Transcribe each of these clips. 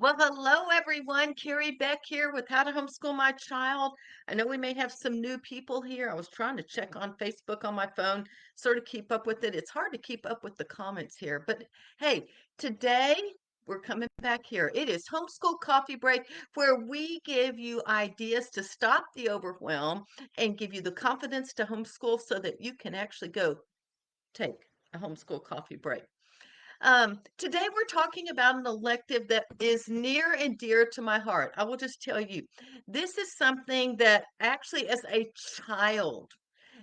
Well, hello everyone. Carrie Beck here with How to Homeschool My Child. I know we may have some new people here. I was trying to check on Facebook on my phone, sort of keep up with it. It's hard to keep up with the comments here. But hey, today we're coming back here. It is Homeschool Coffee Break, where we give you ideas to stop the overwhelm and give you the confidence to homeschool so that you can actually go take a homeschool coffee break. Today we're talking about an elective that is near and dear to my heart. I will just tell you, this is something that actually, as a child,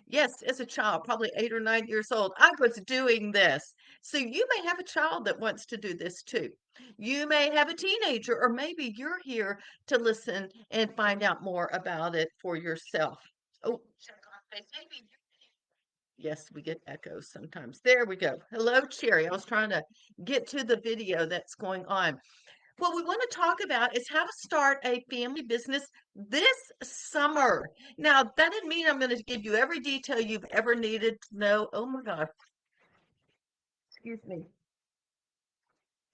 yes, as a child, probably 8 or 9 years old, I was doing this. So you may have a child that wants to do this too. You may have a teenager, or maybe you're here to listen and find out more about it for yourself. Oh, check on face. Maybe yes, we get echoes sometimes. There we go. Hello, Cherry. I was trying to get to the video that's going on. What we want to talk about is how to start a family business this summer. Now, that didn't mean I'm going to give you every detail you've ever needed to know. Oh my God. Excuse me.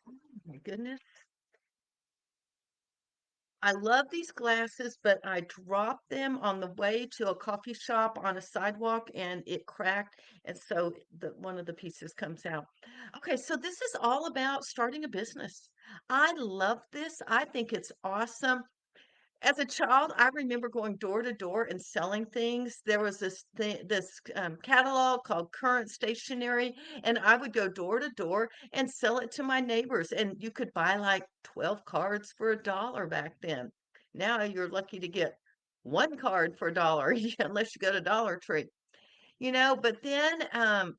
Oh my goodness. I love these glasses, but I dropped them on the way to a coffee shop on a sidewalk and it cracked. And so one of the pieces comes out. Okay, so this is all about starting a business. I love this. I think it's awesome. As a child, I remember going door to door and selling things. There was this catalog called Current Stationery, and I would go door to door and sell it to my neighbors. And you could buy like 12 cards for $1 back then. Now you're lucky to get one card for $1, unless you go to Dollar Tree. But then,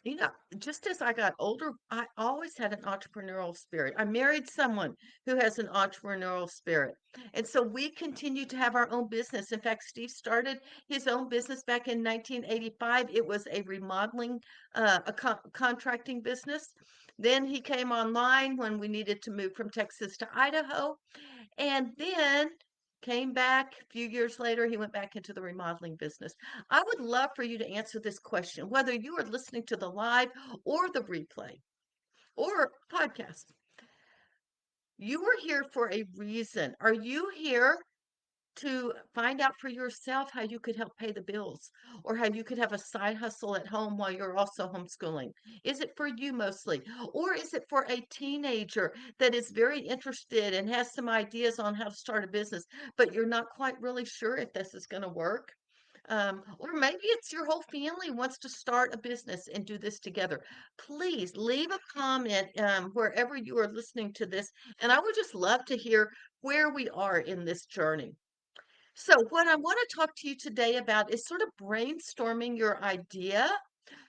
you know, just as I got older, I always had an entrepreneurial spirit. I married someone who has an entrepreneurial spirit. And so we continued to have our own business. In fact, Steve started his own business back in 1985. It was a remodeling, contracting business. Then he came online when we needed to move from Texas to Idaho. And then came back a few years later, he went back into the remodeling business. I would love for you to answer this question, whether you are listening to the live or the replay or podcast. You are here for a reason. Are you here to find out for yourself how you could help pay the bills or how you could have a side hustle at home while you're also homeschooling? Is it for you mostly? Or is it for a teenager that is very interested and has some ideas on how to start a business, but you're not quite really sure if this is going to work? Or maybe it's your whole family wants to start a business and do this together. Please leave a comment wherever you are listening to this, and I would just love to hear where we are in this journey. So, what I want to talk to you today about is sort of brainstorming your idea.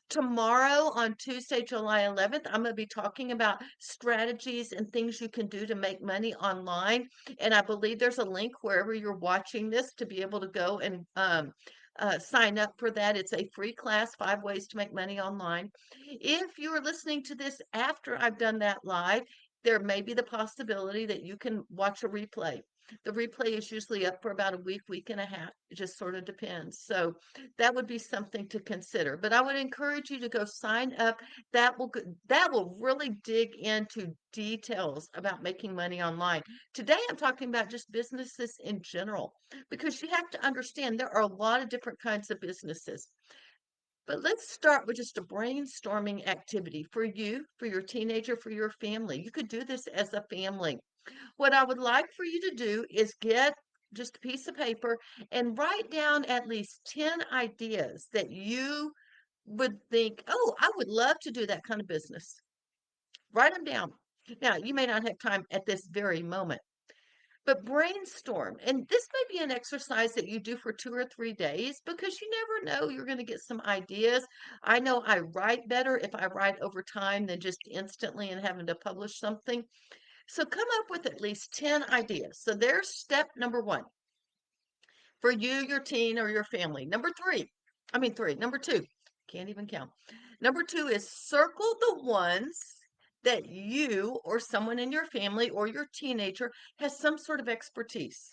Tomorrow, on Tuesday, July 11th, I'm going to be talking about strategies and things you can do to make money online. And I believe there's a link wherever you're watching this to be able to go and sign up for that. It's a free class, 5 ways to make money online. If you're listening to this after I've done that live, there may be the possibility that you can watch a replay. The replay is usually up for about a week, week and a half. It just sort of depends. So that would be something to consider. But I would encourage you to go sign up. That will really dig into details about making money online. Today I'm talking about just businesses in general because you have to understand there are a lot of different kinds of businesses. But let's start with just a brainstorming activity for you, for your teenager, for your family. You could do this as a family. What I would like for you to do is get just a piece of paper and write down at least 10 ideas that you would think, oh, I would love to do that kind of business. Write them down. Now, you may not have time at this very moment, but brainstorm. And this may be an exercise that you do for 2 or 3 days because you never know you're going to get some ideas. I know I write better if I write over time than just instantly and having to publish something. So come up with at least 10 ideas. So there's step number one for you, your teen, or your family. Number two, can't even count. Number two is circle the ones that you or someone in your family or your teenager has some sort of expertise.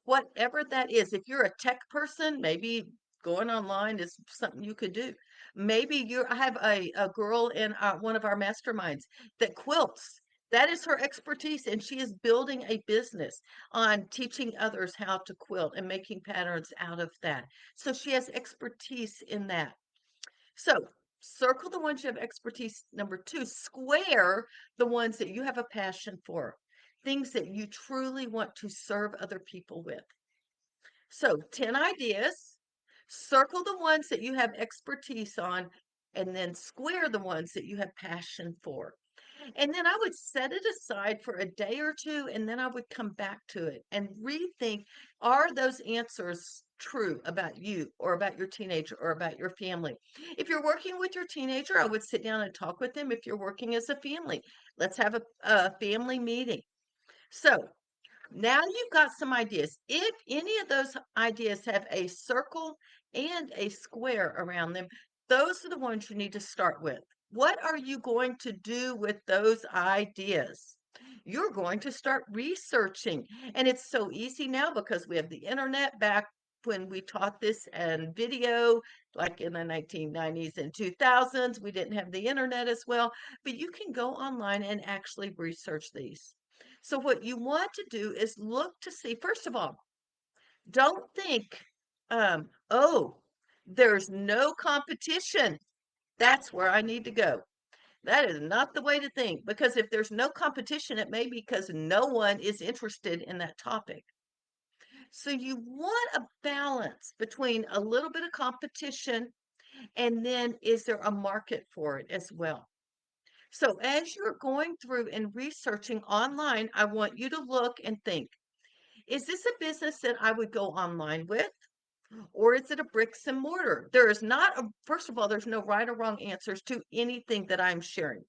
Whatever that is, if you're a tech person, maybe going online is something you could do. Maybe I have a girl in one of our masterminds that quilts. That is her expertise, and she is building a business on teaching others how to quilt and making patterns out of that. So she has expertise in that. So circle the ones you have expertise. Number two, square the ones that you have a passion for, things that you truly want to serve other people with. So 10 ideas, circle the ones that you have expertise on, and then square the ones that you have passion for. And then I would set it aside for a day or two, and then I would come back to it and rethink, are those answers true about you or about your teenager or about your family? If you're working with your teenager, I would sit down and talk with them. If you're working as a family, let's have a family meeting. So now you've got some ideas. If any of those ideas have a circle and a square around them, those are the ones you need to start with. What are you going to do with those ideas? You're going to start researching. And it's so easy now because we have the internet. Back when we taught this and video, like in the 1990s and 2000s, we didn't have the internet as well, but you can go online and actually research these. So what you want to do is look to see, first of all, don't think, oh, there's no competition. That's where I need to go. That is not the way to think, because if there's no competition, it may be because no one is interested in that topic. So you want a balance between a little bit of competition and then is there a market for it as well? So as you're going through and researching online, I want you to look and think, is this a business that I would go online with? Or is it a bricks and mortar? There is not a, first of all, there's no right or wrong answers to anything that I'm sharing.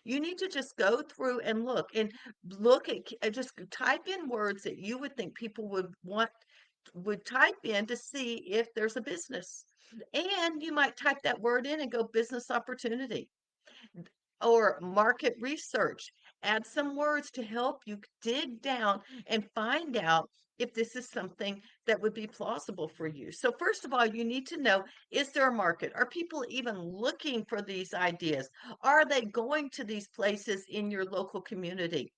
You need to just go through and look at, just type in words that you would think people would type in to see if there's a business. And you might type that word in and go business opportunity or market research. Add some words to help you dig down and find out if this is something that would be plausible for you. So, first of all, you need to know, is there a market? Are people even looking for these ideas? Are they going to these places in your local community?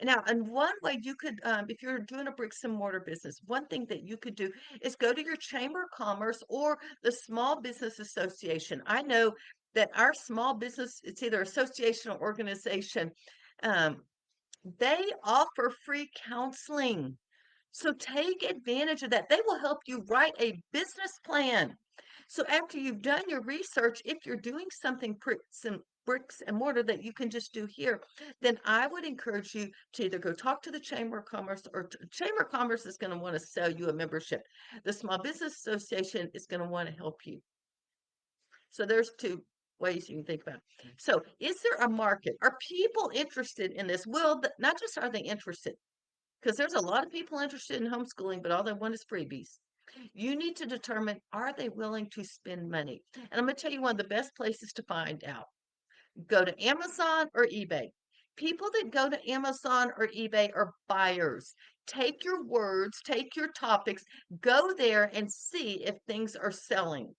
Now, and one way you could, if you're doing a bricks and mortar business, one thing that you could do is go to your chamber of commerce or the Small Business Association. I know that our small business, it's either association or organization, um, they offer free counseling. So take advantage of that. They will help you write a business plan. So after you've done your research, if you're doing something bricks and mortar that you can just do here, then I would encourage you to either go talk to the Chamber of Commerce or Chamber of Commerce is going to want to sell you a membership. The Small Business Association is going to want to help you. So there's two ways you can think about it. So is there a market? Are people interested in this? Well, not just are they interested, because there's a lot of people interested in homeschooling, but all they want is freebies. You need to determine, are they willing to spend money? And I'm going to tell you one of the best places to find out. Go to Amazon or eBay. People that go to Amazon or eBay are buyers. Take your words, take your topics, go there and see if things are selling.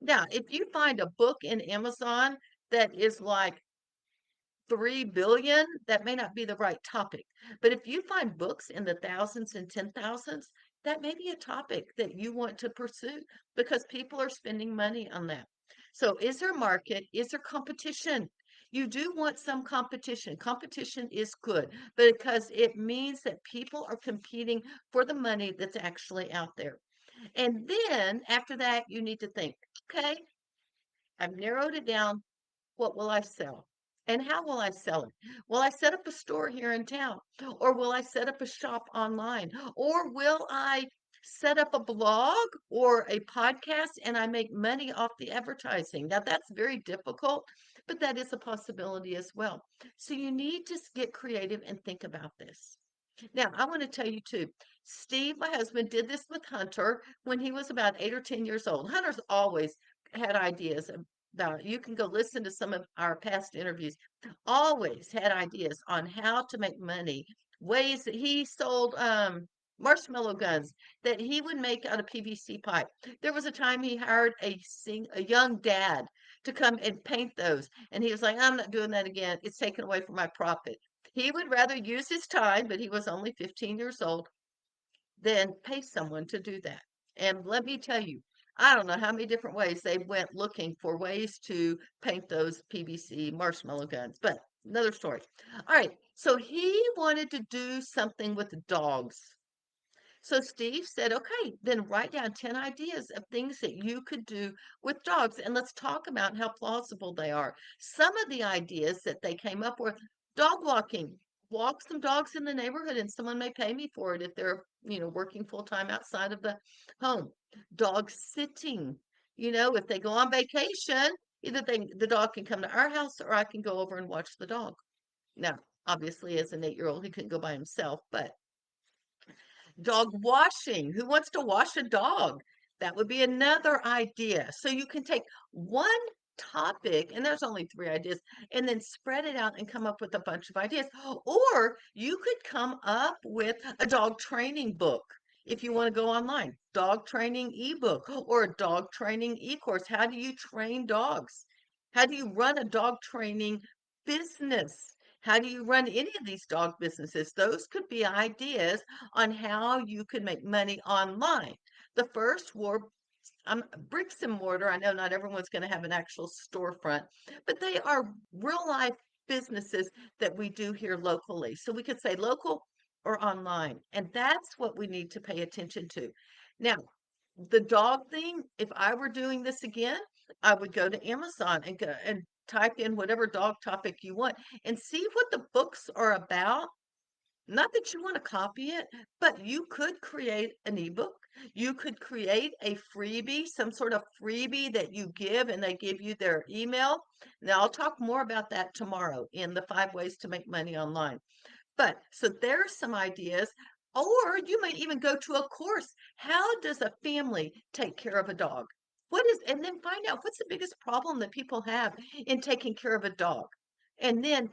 Now, if you find a book in Amazon that is like 3 billion, that may not be the right topic. But if you find books in the thousands and 10,000s, that may be a topic that you want to pursue because people are spending money on that. So is there a market? Is there competition? You do want some competition. Competition is good because it means that people are competing for the money that's actually out there. And then after that, you need to think, okay, I've narrowed it down. What will I sell? And how will I sell it? Will I set up a store here in town? Or will I set up a shop online? Or will I set up a blog or a podcast and I make money off the advertising? Now, that's very difficult, but that is a possibility as well. So you need to get creative and think about this. Now, I want to tell you too, Steve, my husband, did this with Hunter when he was about 8 or 10 years old. Hunter's always had ideas about it. You can go listen to some of our past interviews. Always had ideas on how to make money, ways that he sold marshmallow guns that he would make out of PVC pipe. There was a time he hired a young dad to come and paint those. And he was like, I'm not doing that again. It's taken away from my profit. He would rather use his time, but he was only 15 years old, than pay someone to do that. And let me tell you, I don't know how many different ways they went looking for ways to paint those PVC marshmallow guns, but another story. All right, so he wanted to do something with dogs. So Steve said, okay, then write down 10 ideas of things that you could do with dogs, and let's talk about how plausible they are. Some of the ideas that they came up with, dog walking. Walk some dogs in the neighborhood, and someone may pay me for it if they're, working full time outside of the home. Dog sitting. If they go on vacation, either the dog can come to our house or I can go over and watch the dog. Now, obviously, as an 8-year-old, he couldn't go by himself, but dog washing. Who wants to wash a dog? That would be another idea. So you can take one topic, and there's only 3 ideas, and then spread it out and come up with a bunch of ideas. Or you could come up with a dog training book if you want to go online, dog training ebook or a dog training e-course. How do you train dogs? How do you run a dog training business? How do you run any of these dog businesses? Those could be ideas on how you could make money online. The first were bricks and mortar. I know not everyone's going to have an actual storefront, but they are real life businesses that we do here locally. So we could say local or online. And that's what we need to pay attention to. Now, the dog thing, if I were doing this again, I would go to Amazon and go and type in whatever dog topic you want and see what the books are about. Not that you want to copy it, but you could create an ebook. You could create a freebie, some sort of freebie that you give, and they give you their email. Now, I'll talk more about that tomorrow in the 5 ways to make money online. But so there are some ideas. Or you might even go to a course. How does a family take care of a dog? And then find out what's the biggest problem that people have in taking care of a dog. And then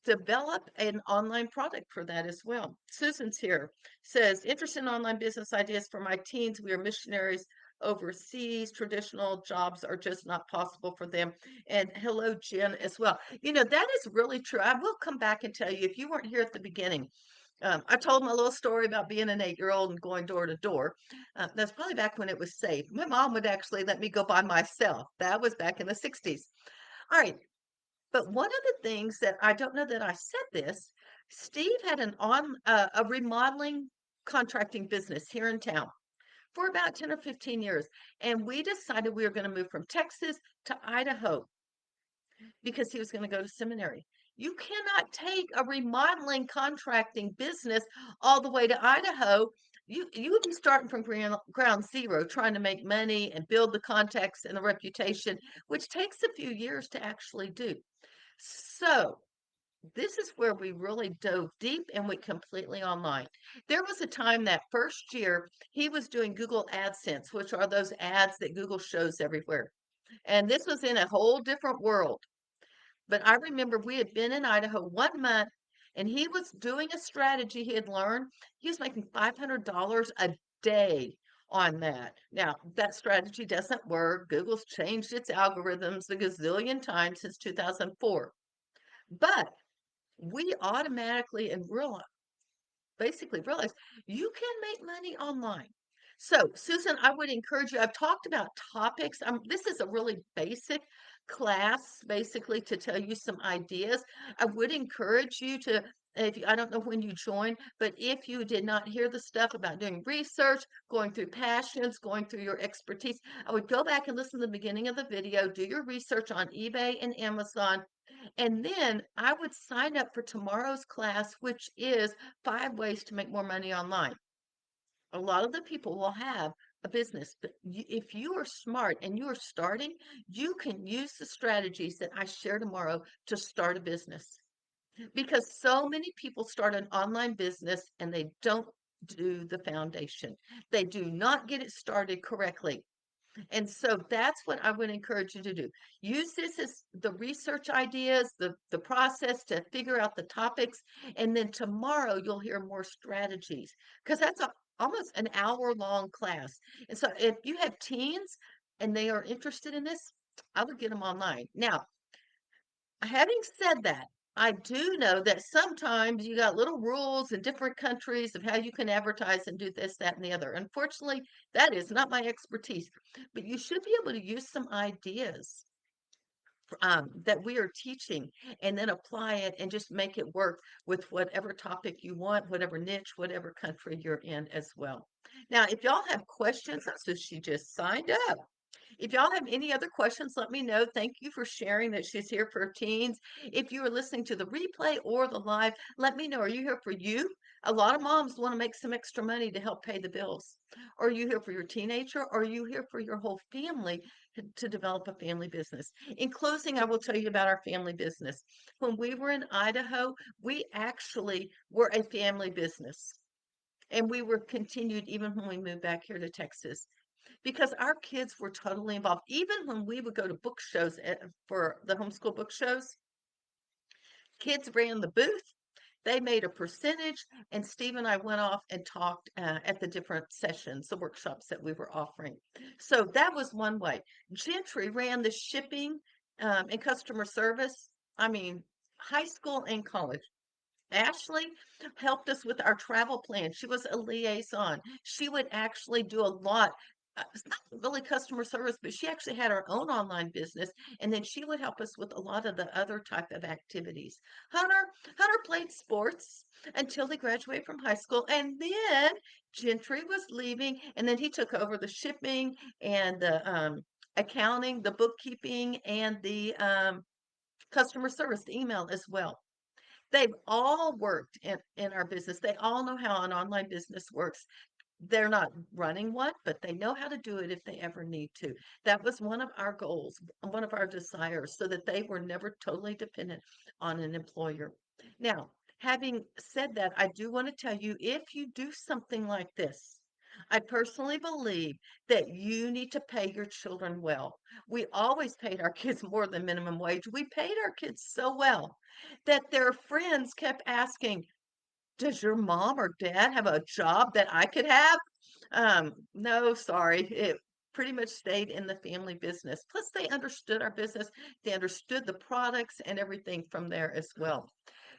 develop an online product for that as well. Susan's here, says, interested in online business ideas for my teens. We are missionaries overseas. Traditional jobs are just not possible for them. And hello, Jen, as well. That is really true. I will come back and tell you, if you weren't here at the beginning, I told my little story about being an 8-year-old and going door to door. That's probably back when it was safe. My mom would actually let me go by myself. That was back in the 60s. All right. But one of the things that I don't know that I said this, Steve had a remodeling contracting business here in town for about 10 or 15 years. And we decided we were going to move from Texas to Idaho because he was going to go to seminary. You cannot take a remodeling contracting business all the way to Idaho. You would be starting from ground zero, trying to make money and build the contacts and the reputation, which takes a few years to actually do. So this is where we really dove deep and went completely online. There was a time that first year he was doing Google AdSense, which are those ads that Google shows everywhere. And this was in a whole different world. But I remember we had been in Idaho 1 month and he was doing a strategy he had learned. He was making $500 a day on that. Now, that strategy doesn't work. Google's changed its algorithms a gazillion times since 2004. But we automatically and basically realize you can make money online. So, Susan, I would encourage you. I've talked about topics. This is a really basic class, basically, to tell you some ideas. I would encourage you to, if you, I don't know when you join, but if you did not hear the stuff about doing research, going through passions, going through your expertise, I would go back and listen to the beginning of the video, do your research on eBay and Amazon, and then I would sign up for tomorrow's class, which is 5 ways to make more money online. A lot of the people will have a business, but if you are smart and you are starting, you can use the strategies that I share tomorrow to start a business. Because so many people start an online business and they don't do the foundation. They do not get it started correctly. And so that's what I would encourage you to do. Use this as the research ideas, the process to figure out the topics. And then tomorrow you'll hear more strategies because that's almost an hour long class. And so if you have teens and they are interested in this, I would get them online. Now, having said that, I do know that sometimes you got little rules in different countries of how you can advertise and do this, that, and the other. Unfortunately, that is not my expertise, but you should be able to use some ideas that we are teaching and then apply it and just make it work with whatever topic you want, whatever niche, whatever country you're in as well. Now, if y'all have questions, so she just signed up. If y'all have any other questions, let me know. Thank you for sharing that she's here for teens. If you are listening to the replay or the live, let me know. Are you here for you? A lot of moms want to make some extra money to help pay the bills. Are you here for your teenager? Or are you here for your whole family to develop a family business? In closing, I will tell you about our family business. When we were in Idaho, we actually were a family business. And we were continued even when we moved back here to Texas because our kids were totally involved. Even when we would go to book shows for the homeschool book shows, kids ran the booth. They made a percentage, and Steve and I went off and talked at the different sessions, the workshops that we were offering. So that was one way. Gentry ran the shipping and customer service. I mean, high school and college. Ashley helped us with our travel plan. She was a liaison. She would actually do a lot. It's not really customer service, but she actually had her own online business, and then she would help us with a lot of the other type of activities. Hunter played sports until he graduated from high school, and then Gentry was leaving, and then he took over the shipping and the accounting, the bookkeeping, and the customer service, the email as well. They've all worked in our business. They all know how an online business works. They're not running one, but they know how to do it if they ever need to. That was one of our goals, one of our desires, so that they were never totally dependent on an employer. Now, having said that, I do want to tell you if you do something like this, I personally believe that you need to pay your children well. We always paid our kids more than minimum wage. We paid our kids so well that their friends kept asking, does your mom or dad have a job that I could have? No, sorry. It pretty much stayed in the family business. Plus, they understood our business. They understood the products and everything from there as well.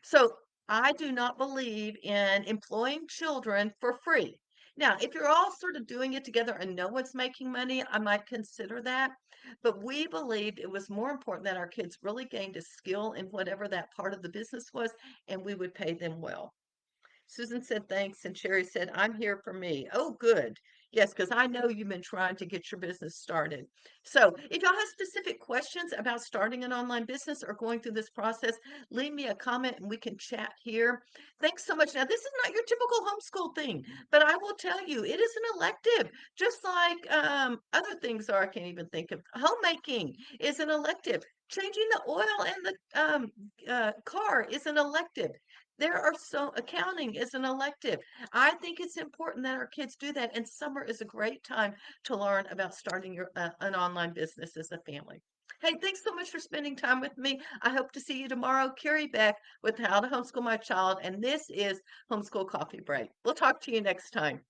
So I do not believe in employing children for free. Now, if you're all sort of doing it together and no one's making money, I might consider that. But we believed it was more important that our kids really gained a skill in whatever that part of the business was, and we would pay them well. Susan said thanks, and Sherry said, I'm here for me. Oh, good. Yes, because I know you've been trying to get your business started. So if y'all have specific questions about starting an online business or going through this process, leave me a comment and we can chat here. Thanks so much. Now, this is not your typical homeschool thing, but I will tell you, it is an elective, just like other things are. I can't even think of. Homemaking is an elective. Changing the oil in the car is an elective. There are so accounting is an elective. I think it's important that our kids do that, and summer is a great time to learn about starting your an online business as a family. Hey, thanks so much for spending time with me. I hope to see you tomorrow. Carrie Beck with How to Homeschool My Child, and this is Homeschool Coffee Break. We'll talk to you next time.